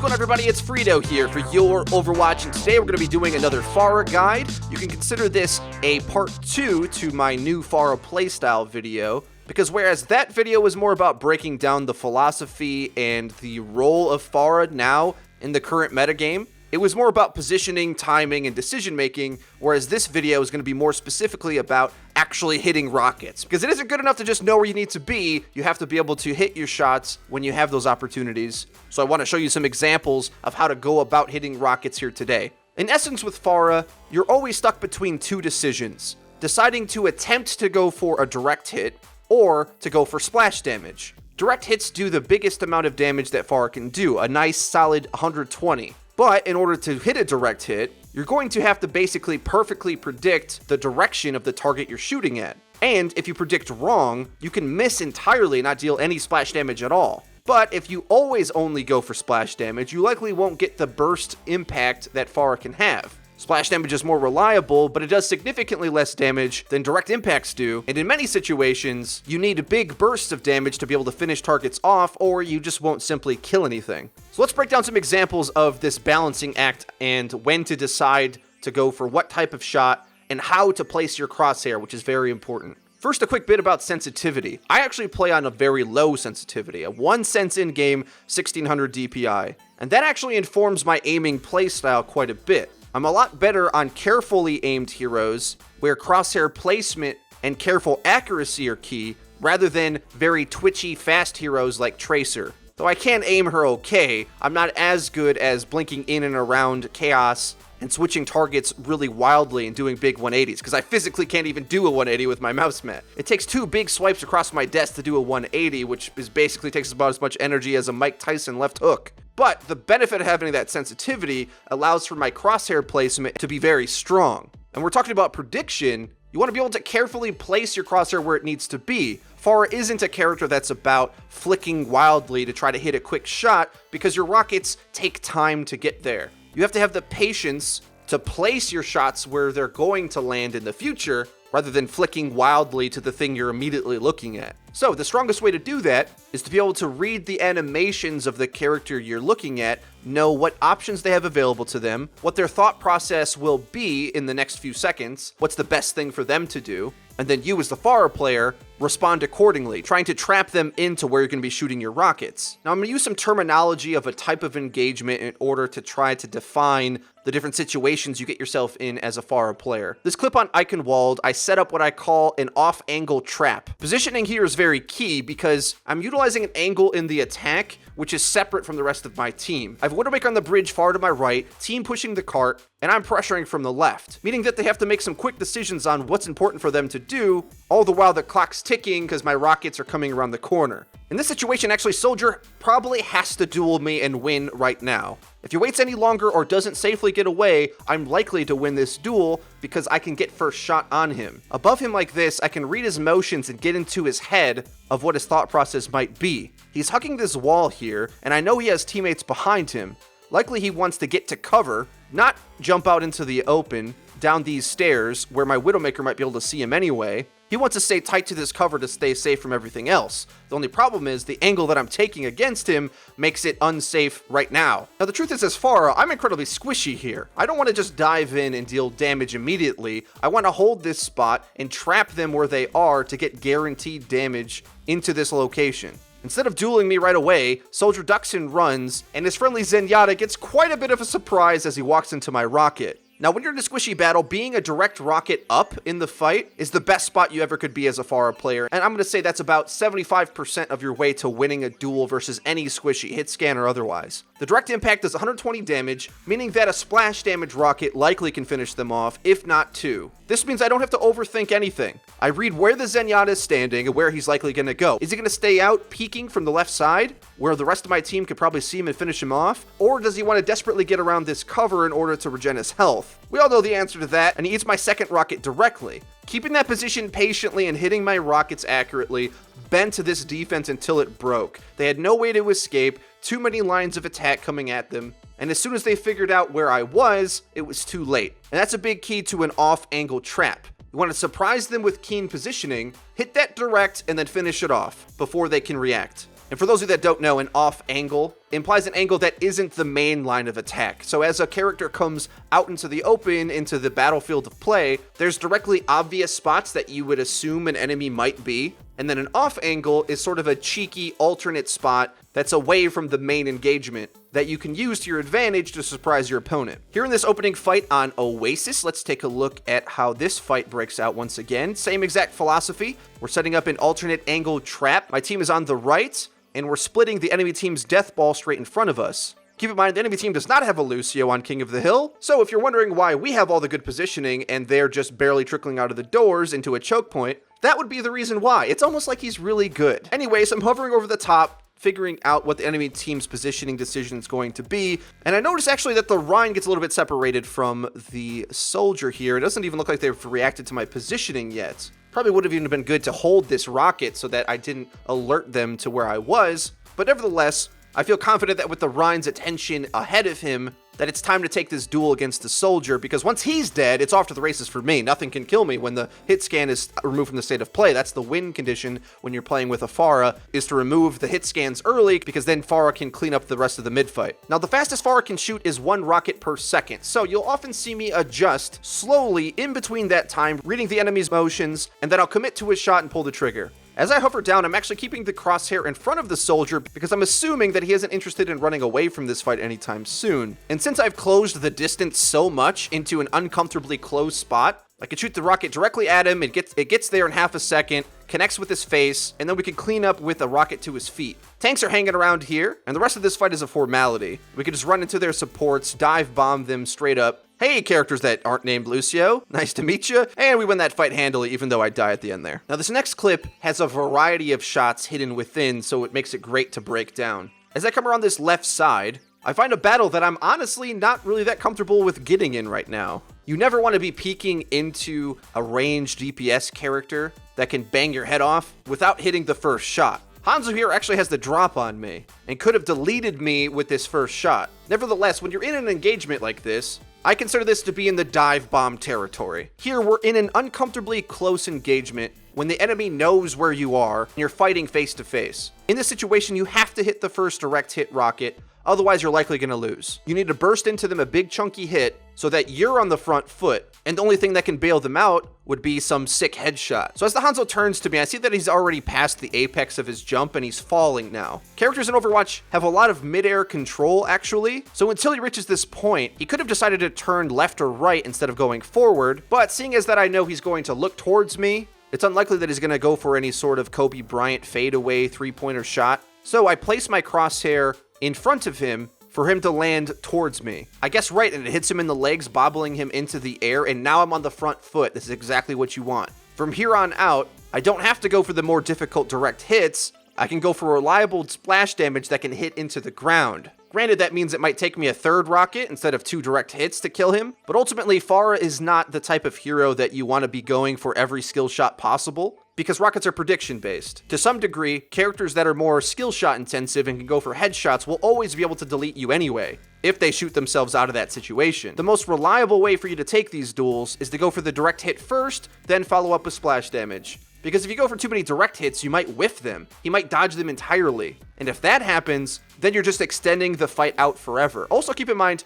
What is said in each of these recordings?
What's going on, everybody? It's FREEDO here for Your Overwatch, and today we're going to be doing another Pharah guide. You can consider this a part 2 to my new Pharah playstyle video, because whereas that video was more about breaking down the philosophy and the role of Pharah now in the current metagame, it was more about positioning, timing, and decision-making, whereas this video is going to be more specifically about actually hitting rockets. Because it isn't good enough to just know where you need to be, you have to be able to hit your shots when you have those opportunities. So I want to show you some examples of how to go about hitting rockets here today. In essence, with Pharah, you're always stuck between two decisions. Deciding to attempt to go for a direct hit, or to go for splash damage. Direct hits do the biggest amount of damage that Pharah can do, a nice solid 120. But in order to hit a direct hit, you're going to have to basically perfectly predict the direction of the target you're shooting at. And if you predict wrong, you can miss entirely and not deal any splash damage at all. But if you always only go for splash damage, you likely won't get the burst impact that Pharah can have. Splash damage is more reliable, but it does significantly less damage than direct impacts do, and in many situations, you need big bursts of damage to be able to finish targets off, or you just won't simply kill anything. So let's break down some examples of this balancing act and when to decide to go for what type of shot and how to place your crosshair, which is very important. First, a quick bit about sensitivity. I actually play on a very low sensitivity, a 1 sense in-game 1600 DPI, and that actually informs my aiming playstyle quite a bit. I'm a lot better on carefully aimed heroes, where crosshair placement and careful accuracy are key, rather than very twitchy, fast heroes like Tracer. Though I can aim her okay, I'm not as good as blinking in and around chaos and switching targets really wildly and doing big 180s, because I physically can't even do a 180 with my mouse mat. It takes 2 big swipes across my desk to do a 180, which basically takes about as much energy as a Mike Tyson left hook. But the benefit of having that sensitivity allows for my crosshair placement to be very strong. And we're talking about prediction. You want to be able to carefully place your crosshair where it needs to be. Pharah isn't a character that's about flicking wildly to try to hit a quick shot, because your rockets take time to get there. You have to have the patience to place your shots where they're going to land in the future, rather than flicking wildly to the thing you're immediately looking at. So the strongest way to do that is to be able to read the animations of the character you're looking at, know what options they have available to them, what their thought process will be in the next few seconds, what's the best thing for them to do, and then you as the Pharah player respond accordingly, trying to trap them into where you're going to be shooting your rockets. Now I'm going to use some terminology of a type of engagement in order to try to define the different situations you get yourself in as a Pharah player. This clip on Eichenwald, I set up what I call an off-angle trap. Positioning here is very key because I'm utilizing an angle in the attack which is separate from the rest of my team. I have Widowmaker on the bridge far to my right, team pushing the cart, and I'm pressuring from the left, meaning that they have to make some quick decisions on what's important for them to do, all the while the clock's ticking because my rockets are coming around the corner. In this situation, actually, Soldier probably has to duel me and win right now. If he waits any longer or doesn't safely get away, I'm likely to win this duel because I can get first shot on him. Above him like this, I can read his motions and get into his head of what his thought process might be. He's hugging this wall here, and I know he has teammates behind him. Likely he wants to get to cover, not jump out into the open, down these stairs where my Widowmaker might be able to see him anyway. He wants to stay tight to this cover to stay safe from everything else. The only problem is the angle that I'm taking against him makes it unsafe right now. Now the truth is, as Pharah, I'm incredibly squishy here. I don't want to just dive in and deal damage immediately. I want to hold this spot and trap them where they are to get guaranteed damage into this location. Instead of dueling me right away, Soldier ducks and runs, and his friendly Zenyatta gets quite a bit of a surprise as he walks into my rocket. Now, when you're in a squishy battle, being a direct rocket up in the fight is the best spot you ever could be as a Pharah player, and I'm going to say that's about 75% of your way to winning a duel versus any squishy, hit scan or otherwise. The direct impact does 120 damage, meaning that a splash damage rocket likely can finish them off, if not 2. This means I don't have to overthink anything. I read where the Zenyatta is standing and where he's likely going to go. Is he going to stay out peeking from the left side, where the rest of my team could probably see him and finish him off? Or does he want to desperately get around this cover in order to regen his health? We all know the answer to that, and he eats my second rocket directly. Keeping that position patiently and hitting my rockets accurately bent to this defense until it broke. They had no way to escape, too many lines of attack coming at them, and as soon as they figured out where I was, it was too late. And that's a big key to an off-angle trap. You want to surprise them with keen positioning, hit that direct, and then finish it off before they can react. And for those of you that don't know, an off angle implies an angle that isn't the main line of attack. So as a character comes out into the open, into the battlefield of play, there's directly obvious spots that you would assume an enemy might be. And then an off angle is sort of a cheeky alternate spot that's away from the main engagement that you can use to your advantage to surprise your opponent. Here in this opening fight on Oasis, let's take a look at how this fight breaks out once again. Same exact philosophy. We're setting up an alternate angle trap. My team is on the right, and we're splitting the enemy team's death ball straight in front of us. Keep in mind, the enemy team does not have a Lucio on King of the Hill, so if you're wondering why we have all the good positioning and they're just barely trickling out of the doors into a choke point, that would be the reason why. It's almost like he's really good. Anyways, I'm hovering over the top, figuring out what the enemy team's positioning decision is going to be, and I notice actually that the Rhine gets a little bit separated from the soldier here. It doesn't even look like they've reacted to my positioning yet. Probably would have even been good to hold this rocket so that I didn't alert them to where I was, but nevertheless, I feel confident that with the Rhine's attention ahead of him, that it's time to take this duel against the soldier, because once he's dead, it's off to the races for me. Nothing can kill me when the hit scan is removed from the state of play. That's the win condition when you're playing with a Pharah, is to remove the hit scans early, because then Pharah can clean up the rest of the mid fight. Now, the fastest Pharah can shoot is 1 rocket per second, so you'll often see me adjust slowly in between that time, reading the enemy's motions, and then I'll commit to a shot and pull the trigger. As I hover down, I'm actually keeping the crosshair in front of the soldier because I'm assuming that he isn't interested in running away from this fight anytime soon. And since I've closed the distance so much into an uncomfortably close spot, I can shoot the rocket directly at him. It gets there in half a second, connects with his face, and then we can clean up with a rocket to his feet. Tanks are hanging around here, and the rest of this fight is a formality. We can just run into their supports, dive bomb them straight up. Hey, characters that aren't named Lucio, nice to meet you. And we win that fight handily, even though I die at the end there. Now, this next clip has a variety of shots hidden within, so it makes it great to break down. As I come around this left side, I find a battle that I'm honestly not really that comfortable with getting in right now. You never want to be peeking into a ranged DPS character that can bang your head off without hitting the first shot. Hanzo here actually has the drop on me and could have deleted me with this first shot. Nevertheless, when you're in an engagement like this, I consider this to be in the dive bomb territory. Here, we're in an uncomfortably close engagement when the enemy knows where you are and you're fighting face to face. In this situation, you have to hit the first direct hit rocket, otherwise you're likely going to lose. You need to burst into them a big chunky hit so that you're on the front foot, and the only thing that can bail them out would be some sick headshot. So as the Hanzo turns to me, I see that he's already past the apex of his jump and he's falling now. Characters in Overwatch have a lot of mid-air control actually, so until he reaches this point, he could have decided to turn left or right instead of going forward, but seeing as that I know he's going to look towards me, it's unlikely that he's going to go for any sort of Kobe Bryant fadeaway three-pointer shot. So I place my crosshair in front of him for him to land towards me. I guess right, and it hits him in the legs, bobbling him into the air, and now I'm on the front foot. This is exactly what you want. From here on out, I don't have to go for the more difficult direct hits. I can go for reliable splash damage that can hit into the ground. Granted, that means it might take me a third rocket instead of 2 direct hits to kill him, but ultimately, Pharah is not the type of hero that you want to be going for every skill shot possible, because rockets are prediction-based. To some degree, characters that are more skill shot intensive and can go for headshots will always be able to delete you anyway, if they shoot themselves out of that situation. The most reliable way for you to take these duels is to go for the direct hit first, then follow up with splash damage. Because if you go for too many direct hits, you might whiff them. He might dodge them entirely. And if that happens, then you're just extending the fight out forever. Also keep in mind,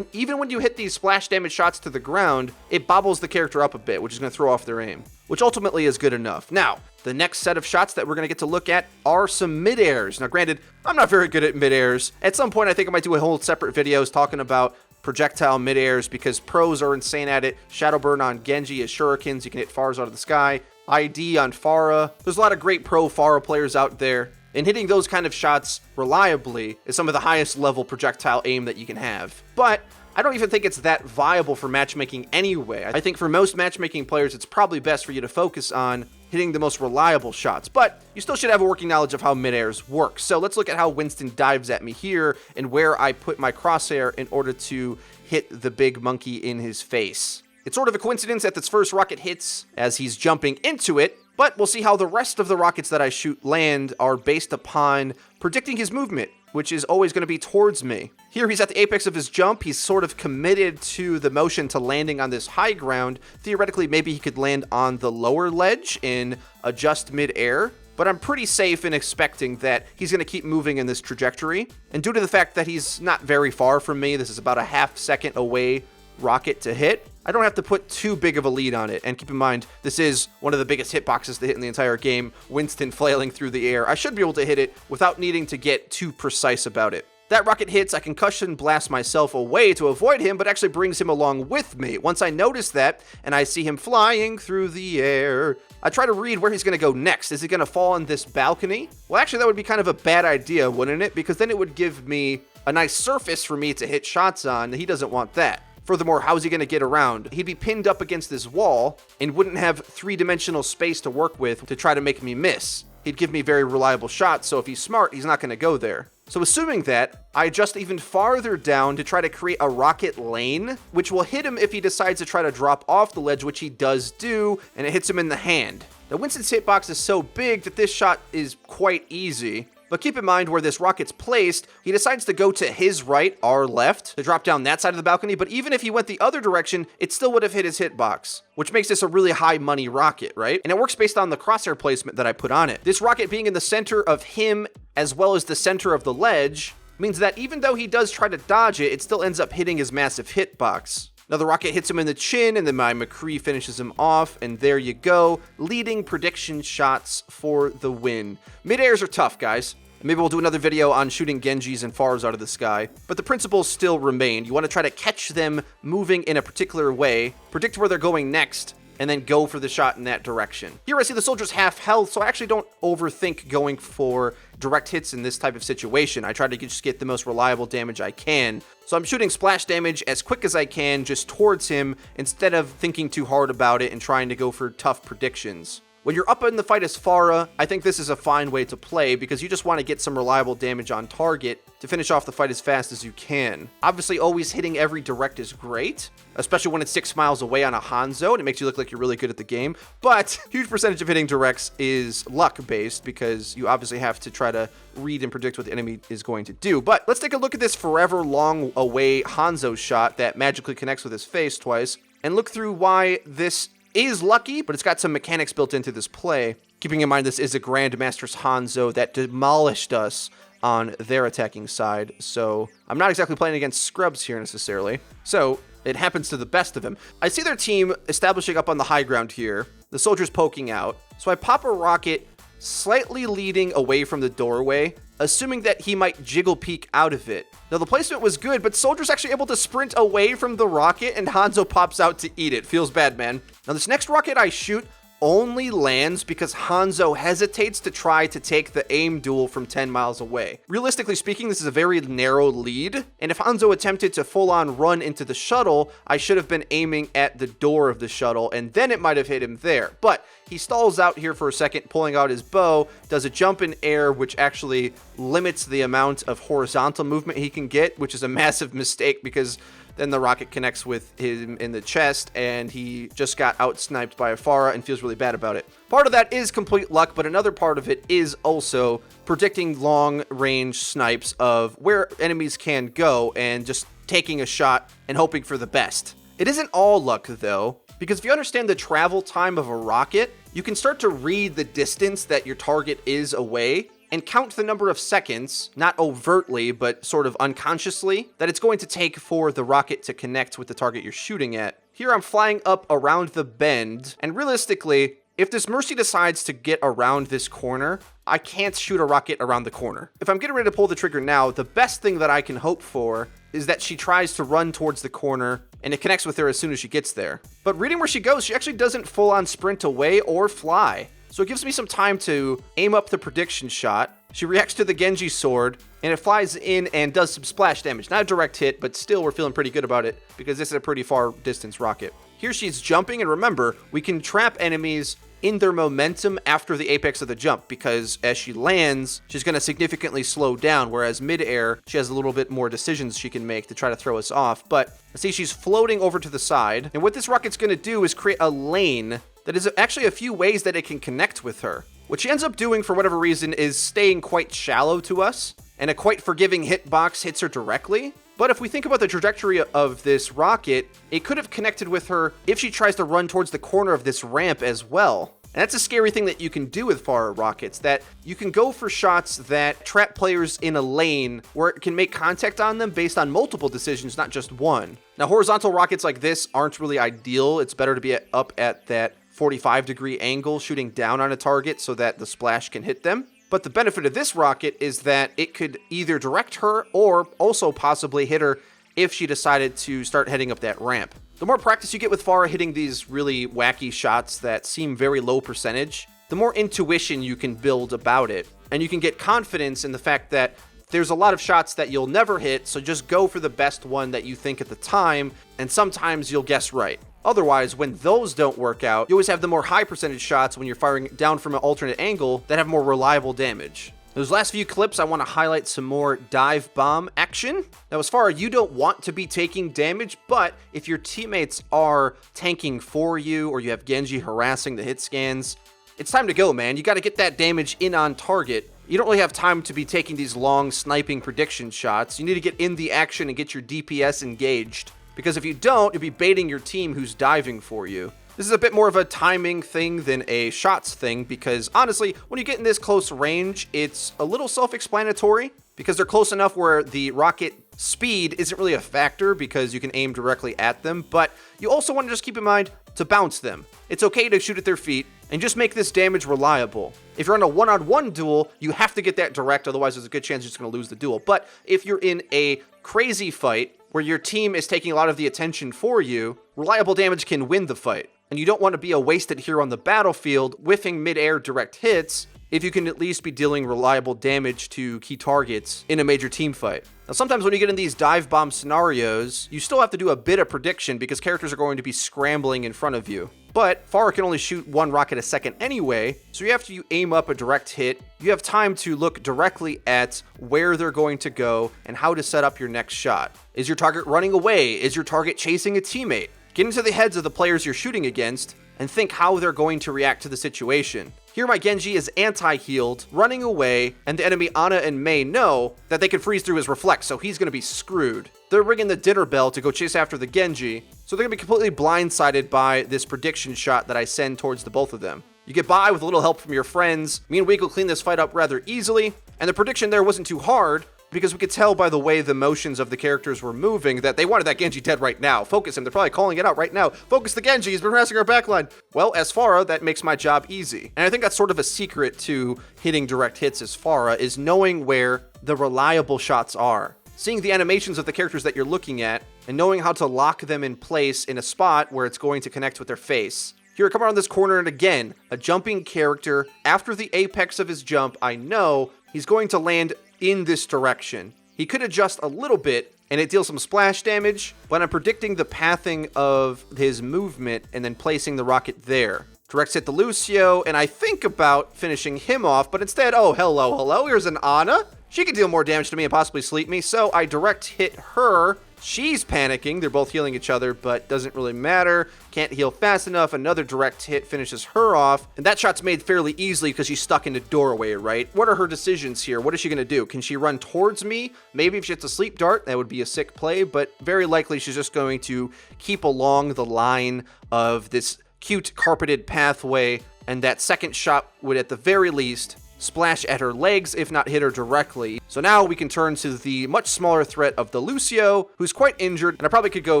even when you hit these splash damage shots to the ground, it bobbles the character up a bit, which is going to throw off their aim, which ultimately is good enough. Now, the next set of shots that we're going to get to look at are some mid-airs. Now granted, I'm not very good at mid-airs. At some point, I think I might do a whole separate videos talking about projectile mid-airs because pros are insane at it. Shadowburn on Genji is shurikens. You can hit Pharahs out of the sky. ID on Pharah. There's a lot of great pro Pharah players out there, and hitting those kind of shots reliably is some of the highest level projectile aim that you can have. But I don't even think it's that viable for matchmaking anyway. I think for most matchmaking players, it's probably best for you to focus on hitting the most reliable shots, but you still should have a working knowledge of how mid-airs work. So let's look at how Winston dives at me here and where I put my crosshair in order to hit the big monkey in his face. It's sort of a coincidence that this first rocket hits as he's jumping into it, but we'll see how the rest of the rockets that I shoot land are based upon predicting his movement, which is always going to be towards me. Here he's at the apex of his jump. He's sort of committed to the motion to landing on this high ground. Theoretically, maybe he could land on the lower ledge in a just mid-air, but I'm pretty safe in expecting that he's going to keep moving in this trajectory. And due to the fact that he's not very far from me, this is about a half-second away rocket to hit, I don't have to put too big of a lead on it. And keep in mind, this is one of the biggest hitboxes to hit in the entire game, Winston flailing through the air. I should be able to hit it without needing to get too precise about it. That rocket hits, I concussion blast myself away to avoid him, but actually brings him along with me. Once I notice that, and I see him flying through the air, I try to read where he's going to go next. Is he going to fall on this balcony? Well, actually, that would be kind of a bad idea, wouldn't it? Because then it would give me a nice surface for me to hit shots on. He doesn't want that. Furthermore, how's he going to get around? He'd be pinned up against this wall and wouldn't have three-dimensional space to work with to try to make me miss. He'd give me very reliable shots, so if he's smart, he's not going to go there. So assuming that, I adjust even farther down to try to create a rocket lane, which will hit him if he decides to try to drop off the ledge, which he does do, and it hits him in the hand. Now, Winston's hitbox is so big that this shot is quite easy. But keep in mind where this rocket's placed, he decides to go to his right, our left, to drop down that side of the balcony, but even if he went the other direction, it still would have hit his hitbox, which makes this a really high money rocket, right? And it works based on the crosshair placement that I put on it. This rocket being in the center of him, as well as the center of the ledge, means that even though he does try to dodge it, it still ends up hitting his massive hitbox. Now the rocket hits him in the chin, and then my McCree finishes him off, and there you go. Leading prediction shots for the win. Mid-airs are tough, guys. Maybe we'll do another video on shooting Genjis and Pharahs out of the sky, but the principles still remain. You want to try to catch them moving in a particular way, predict where they're going next, and then go for the shot in that direction. Here I see the soldier's half health, so I actually don't overthink going for direct hits in this type of situation. I try to just get the most reliable damage I can. So I'm shooting splash damage as quick as I can just towards him instead of thinking too hard about it and trying to go for tough predictions. When you're up in the fight as Pharah, I think this is a fine way to play because you just want to get some reliable damage on target to finish off the fight as fast as you can. Obviously, always hitting every direct is great, especially when it's 6 miles away on a Hanzo and it makes you look like you're really good at the game. But huge percentage of hitting directs is luck-based because you obviously have to try to read and predict what the enemy is going to do. But let's take a look at this forever long away Hanzo shot that magically connects with his face twice and look through why this is lucky, but it's got some mechanics built into this play. Keeping in mind this is a Grandmaster's Hanzo that demolished us on their attacking side, so I'm not exactly playing against scrubs here necessarily. So it happens to the best of them. I see their team establishing up on the high ground here. The soldier's poking out, so I pop a rocket slightly leading away from the doorway, assuming that he might jiggle peek out of it. Now the placement was good, but soldier's actually able to sprint away from the rocket and Hanzo pops out to eat it. Feels bad, man. Now this next rocket I shoot only lands because Hanzo hesitates to try to take the aim duel from 10 miles away. Realistically speaking, this is a very narrow lead, and if Hanzo attempted to full-on run into the shuttle, I should have been aiming at the door of the shuttle, and then it might have hit him there. But he stalls out here for a second, pulling out his bow, does a jump in air, which actually limits the amount of horizontal movement he can get, which is a massive mistake because then the rocket connects with him in the chest, and he just got out-sniped by a Pharah and feels really bad about it. Part of that is complete luck, but another part of it is also predicting long-range snipes of where enemies can go and just taking a shot and hoping for the best. It isn't all luck, though, because if you understand the travel time of a rocket, you can start to read the distance that your target is away and count the number of seconds, not overtly, but sort of unconsciously, that it's going to take for the rocket to connect with the target you're shooting at. Here I'm flying up around the bend, and realistically, if this Mercy decides to get around this corner, I can't shoot a rocket around the corner. If I'm getting ready to pull the trigger now, the best thing that I can hope for is that she tries to run towards the corner and it connects with her as soon as she gets there. But reading where she goes, she actually doesn't full-on sprint away or fly. So it gives me some time to aim up the prediction shot. She reacts to the Genji sword, and it flies in and does some splash damage. Not a direct hit, but still we're feeling pretty good about it because this is a pretty far distance rocket. Here she's jumping, and remember, we can trap enemies in their momentum after the apex of the jump because as she lands, she's going to significantly slow down, whereas mid-air, she has a little bit more decisions she can make to try to throw us off. But see, she's floating over to the side, and what this rocket's going to do is create a lane that is actually a few ways that it can connect with her. What she ends up doing for whatever reason is staying quite shallow to us, and a quite forgiving hitbox hits her directly. But if we think about the trajectory of this rocket, it could have connected with her if she tries to run towards the corner of this ramp as well. And that's a scary thing that you can do with Pharah rockets, that you can go for shots that trap players in a lane where it can make contact on them based on multiple decisions, not just one. Now, horizontal rockets like this aren't really ideal. It's better to be up at that 45-degree angle, shooting down on a target so that the splash can hit them. But the benefit of this rocket is that it could either direct her or also possibly hit her if she decided to start heading up that ramp. The more practice you get with Pharah hitting these really wacky shots that seem very low percentage, the more intuition you can build about it. And you can get confidence in the fact that there's a lot of shots that you'll never hit, so just go for the best one that you think at the time, and sometimes you'll guess right. Otherwise, when those don't work out, you always have the more high percentage shots when you're firing down from an alternate angle that have more reliable damage. Those last few clips, I want to highlight some more dive bomb action. Now, as far as you don't want to be taking damage, but if your teammates are tanking for you or you have Genji harassing the hit scans, it's time to go, man. You got to get that damage in on target. You don't really have time to be taking these long sniping prediction shots. You need to get in the action and get your DPS engaged. Because if you don't, you'll be baiting your team who's diving for you. This is a bit more of a timing thing than a shots thing, because honestly, when you get in this close range, it's a little self-explanatory, because they're close enough where the rocket speed isn't really a factor because you can aim directly at them, but you also want to just keep in mind to bounce them. It's okay to shoot at their feet and just make this damage reliable. If you're on a one-on-one duel, you have to get that direct, otherwise there's a good chance you're just going to lose the duel. But if you're in a crazy fight where your team is taking a lot of the attention for you, reliable damage can win the fight. And you don't want to be a wasted hero on the battlefield, whiffing mid-air direct hits, if you can at least be dealing reliable damage to key targets in a major team fight. Now, sometimes when you get in these dive bomb scenarios, you still have to do a bit of prediction because characters are going to be scrambling in front of you. But Pharah can only shoot one rocket a second anyway, so after you aim up a direct hit, you have time to look directly at where they're going to go and how to set up your next shot. Is your target running away? Is your target chasing a teammate? Get into the heads of the players you're shooting against and think how they're going to react to the situation. Here my Genji is anti-healed, running away, and the enemy Ana and Mei know that they can freeze through his reflex, so he's going to be screwed. They're ringing the dinner bell to go chase after the Genji, so they're going to be completely blindsided by this prediction shot that I send towards the both of them. You get by with a little help from your friends. Me and Week will clean this fight up rather easily, and the prediction there wasn't too hard, because we could tell by the way the motions of the characters were moving that they wanted that Genji dead right now. Focus him. They're probably calling it out right now. Focus the Genji. He's been harassing our backline. Well, as Pharah, that makes my job easy. And I think that's sort of a secret to hitting direct hits as Pharah, is knowing where the reliable shots are. Seeing the animations of the characters that you're looking at and knowing how to lock them in place in a spot where it's going to connect with their face. Here, I come around this corner and again, a jumping character. After the apex of his jump, I know he's going to land in this direction. He could adjust a little bit and it deals some splash damage, but I'm predicting the pathing of his movement and then placing the rocket there. Direct hit the Lucio, and I think about finishing him off, but instead, oh, hello, here's an Ana. She could deal more damage to me and possibly sleep me, so I direct hit her. She's panicking. They're both healing each other, but doesn't really matter. Can't heal fast enough. Another direct hit finishes her off. And that shot's made fairly easily because she's stuck in a doorway, right? What are her decisions here? What is she going to do? Can she run towards me? Maybe if she hits a sleep dart, that would be a sick play, but very likely she's just going to keep along the line of this cute carpeted pathway. And that second shot would, at the very least, splash at her legs, if not hit her directly. So now we can turn to the much smaller threat of the Lucio, who's quite injured, and I probably could go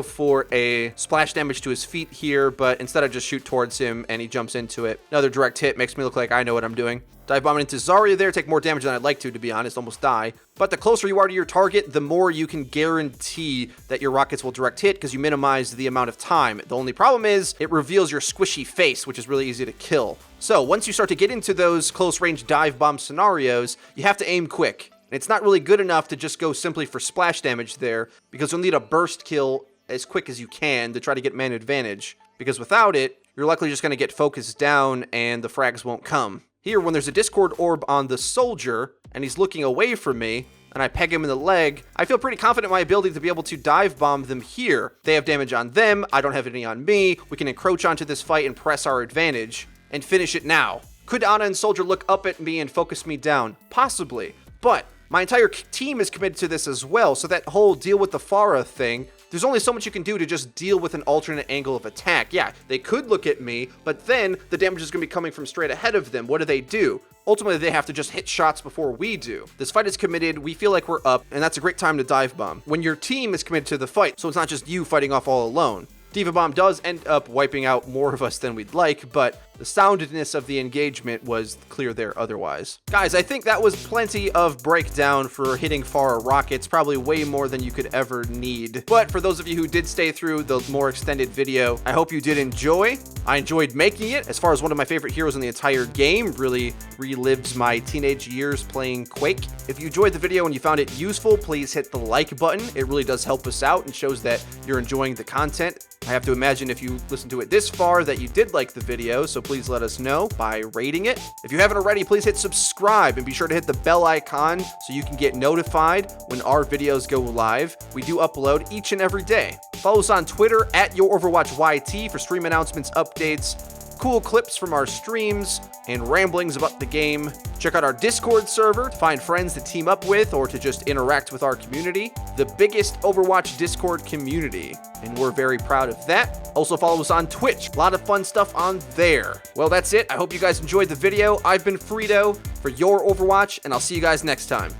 for a splash damage to his feet here, but instead I just shoot towards him and he jumps into it. Another direct hit makes me look like I know what I'm doing. Dive bombing into Zarya there, take more damage than I'd like to be honest, almost die. But the closer you are to your target, the more you can guarantee that your rockets will direct hit because you minimize the amount of time. The only problem is it reveals your squishy face, which is really easy to kill. So once you start to get into those close range dive bomb scenarios, you have to aim quick. And it's not really good enough to just go simply for splash damage there, because you'll need a burst kill as quick as you can to try to get man advantage. Because without it, you're likely just going to get focused down and the frags won't come. Here, when there's a Discord orb on the soldier, and he's looking away from me, and I peg him in the leg, I feel pretty confident in my ability to be able to dive bomb them here. They have damage on them, I don't have any on me, we can encroach onto this fight and press our advantage, and finish it now. Could Ana and Soldier look up at me and focus me down? Possibly, but my entire team is committed to this as well, so that whole deal with the Pharah thing there's only so much you can do to just deal with an alternate angle of attack. Yeah, they could look at me, but then the damage is going to be coming from straight ahead of them. What do? Ultimately, they have to just hit shots before we do. This fight is committed, we feel like we're up, and that's a great time to dive bomb. When your team is committed to the fight, so it's not just you fighting off all alone. Diva Bomb does end up wiping out more of us than we'd like, but the soundedness of the engagement was clear there otherwise. Guys, I think that was plenty of breakdown for hitting Pharah rockets, probably way more than you could ever need. But for those of you who did stay through the more extended video, I hope you did enjoy. I enjoyed making it. As far as one of my favorite heroes in the entire game, really relived my teenage years playing Quake. If you enjoyed the video and you found it useful, please hit the like button. It really does help us out and shows that you're enjoying the content. I have to imagine if you listened to it this far that you did like the video, so please let us know by rating it. If you haven't already, please hit subscribe and be sure to hit the bell icon so you can get notified when our videos go live. We do upload each and every day. Follow us on Twitter at YourOverwatchYT for stream announcements, updates, cool clips from our streams, and ramblings about the game. Check out our Discord server to find friends to team up with or to just interact with our community. The biggest Overwatch Discord community, and we're very proud of that. Also follow us on Twitch. A lot of fun stuff on there. Well, that's it. I hope you guys enjoyed the video. I've been FREEDO for Your Overwatch, and I'll see you guys next time.